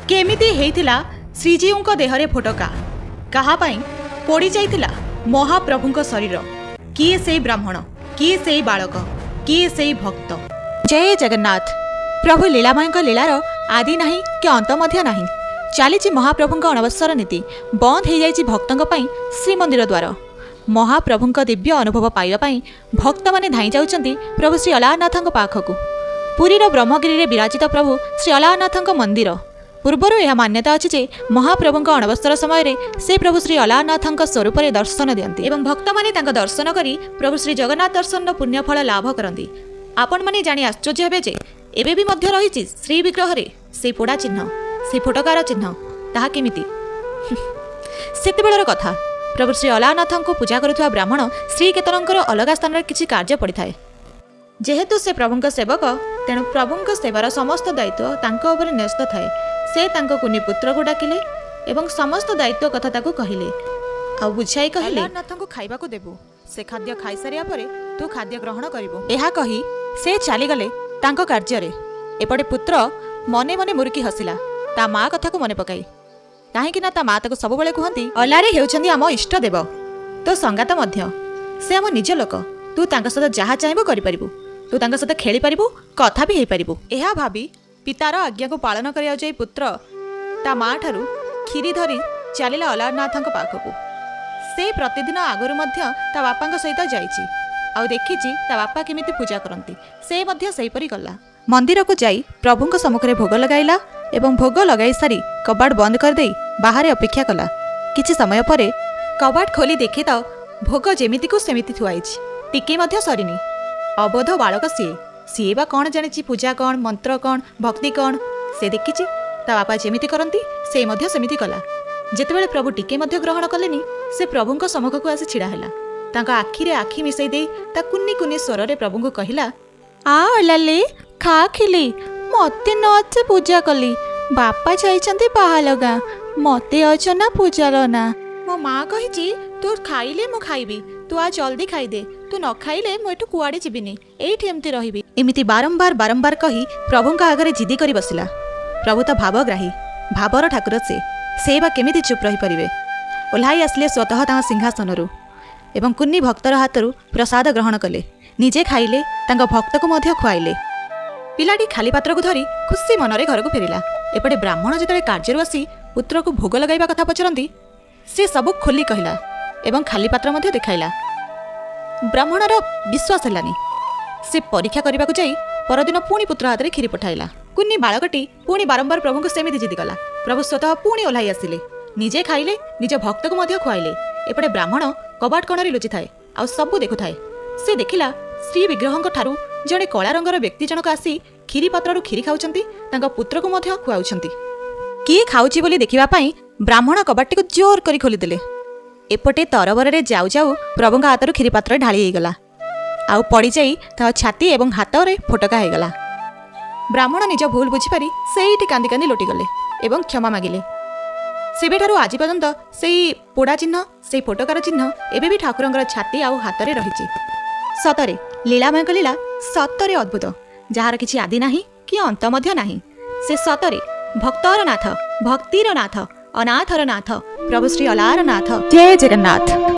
केमिति हेइथिला श्रीजीउंको देहरे फोटका कहा पाई पोड़ी जाइथिला महाप्रभुंको शरीर किए सेई ब्राह्मण किए सेई बालक किए सेई भक्त। जय जगन्नाथ। प्रभु लीलामयଙ୍କ लीलार आदि नाही कि अंत मध्य नाही। चलीछि महाप्रभुंको अनवसर नीति बंद हो जाइछि भक्तंक पई श्रीमंदिर द्वार। महाप्रभुंको दिव्य अनुभव पाइबा पई भक्त माने धाई जाउचंती प्रभु श्री अलारनाथଙ୍କ पाखकु। पुरीर ब्रह्मगिरी रे विराजित प्रभु श्री अलारनाथଙ୍କ मंदिर। पूर्वर यह मान्यता अच्छी जे महाप्रभुंक अणवस्तर समय से प्रभु श्री अलारनाथଙ୍କ स्वरूप दर्शन दियंती एवं भक्त माने तांका दर्शन करी प्रभु श्री जगन्नाथ दर्शन पुण्यफल लाभ करती। आपण माने जानी आश्चर्य हेबे जे एबे भी मध्य रही श्री विग्रह रे से पोड़ा चिन्ह से फोटकार चिन्ह ताहा केमिति सेतेबेलर कथा। प्रभु श्री अलारनाथଙ୍କୁ पूजा करुवा ब्राह्मण श्रीकेतनଙ୍କର अलग स्थान रे किछि कार्य पड़िथाए। जेहेतु से प्रभुंक सेवक तेणु प्रभुंक सेवार समस्त दायित्व तांको उपरे न्यस्त थाए। से तांको कुनी पुत्र को डाकिले एवं समस्त दायित्व कथा ताकू कहिले आ बुझाई कहिले अलारनाथଙ୍କୁ खाइबाकू देबू से खाद्य खाई सारिया परे तू खाद्य ग्रहण करिवो। एहा कही से चली गले तांको कार्य रे। एपटे पुत्र मने मने मुरुकी हसिला ता माँ कथा को मने पकाई काहेकि ना ता माँ ताकू सब बेले कहंती अलारे हेउचंदी आम इष्ट देव तो संगात मध्य से आम निज लोक तू तांका सहित जहा चाहबो करि परिबू तू तांका सहित खेली परिबू कथा भी हेई परिबू। एहा भाबी पितार आज्ञा को पालन करिया जाई पुत्र ता माँ ठारू खीरी धरी चलिला अलारनाथଙ୍କ पाखकू। से प्रतिदिन आगरु मध्य ता बापाଙ୍କ सहित जाईची आ देखिची ता बापा केमिति पूजा करंती। से मध्य सेहीपरि गला मंदिर को जाई प्रभुंक सम्मुखरे भोग लगाइला एवं भोग लगाई सारी कबाट बंद कर देई बाहरे अपेक्षा कला। किछि समय परे कबाट खोली देखि त भोग जेमिति को सेमिति थुआइछि टिके मध्य सरिनी। अबोध बालक सीए बा कौन जानी पूजा कौन मंत्र कौन भक्ति कौन से देखिछि ता बापा जेमिति करंती से मध्य सेमिति कला। जेतेबेले प्रभु टिके मध्य ग्रहण कलेनी से प्रभुंक सम्मुखକୁ आसी छिड़ा हैला। तांका आखिरे आखि मिसई देई ता कुन्नी कुन्नी स्वर रे प्रभुंक कहिला आ अलाले खा खिली मते नचे पूजा कली बापा जाइछंती बाहालगा मते अचना पूजा लना मो माँ कहिछि तू खाइले मु खाइबी तू आ जल्दी खाई दे तू न खाइले मु एठु कुआडे जिबिनी एठी एमती रहिबी। एमिति बारंबार बारंबार कही प्रभुंक आगरे जिदी करी बसिला। प्रभु तो भावग्राही भावर ठाकुर से बा केमिति चुप रही परिबे। ओल्हाई आसले स्वतः तांका सिंहासनरु एवं कुन्नी भक्तर हाथरू प्रसाद ग्रहण कले निजे खाइले तांका भक्त को मध्य खुआइले। पिलाटी खाली पात्र को धरी खुशी मनरे घर को फेरिला। एपटे ब्राह्मण जेतरे कार्यरु आसी पुत्र को भोग लगाइबा कथा पचरंती से सबु खोली कहिला एवं खाली पात्र मध्य देखाइला। ब्राह्मणर विश्वास हेलानी। से परीक्षा करने को जाई परदिन पुणी पुत्र हाथ में खीरी पठाइला। कुन्नी बालकटी पुणी बारंबार प्रभु को सेमिति जिदी कला। प्रभु स्वतः पुणी ओह्लाई आसिले निजे खाइले निज भक्त को मध्य खुआइले। एपटे ब्राह्मण कबाट कणरे लुचि थाए आ सबु देखु थाए। से देखिला श्री विग्रहଙ୍କ ठारू जड़े कला रंगर व्यक्ति जनक आसी खीरी पात्ररू खीरी खाउछंती तांका पुत्र को मध्य खुआउछंती। किए खाउची बोली देखिबा पई ब्राह्मण कबाटी को जोर करी खोली देले। एपटे तरबर रे जाऊ जाऊ प्रभुंक हाथरू खीरी पात्र ढाली हेगला आउ पड़ी जाई ता छाती एवं हाथ रे फोटका हेगला। ब्राह्मण निज भूल बुझिपारी सेईटी कांदी कांदी लोटी गले एवं क्षमा मागिले। सेबेठारू आज पर्यंत सेई पोड़ा चिन्ह सेई फोटकार चिन्ह एबे भी ठाकुरंकर छाती आउ हाथ रे रहिछि। सतरे लीलामयଙ୍କ लीला सतरे अद्भुत जार किछि आदि नाही कि अंत मध्य नाही। से सतरे भक्तर नाथ भक्तिर नाथ अनाथर नाथ प्रभु श्री अलारनाथ। जय जगन्नाथ।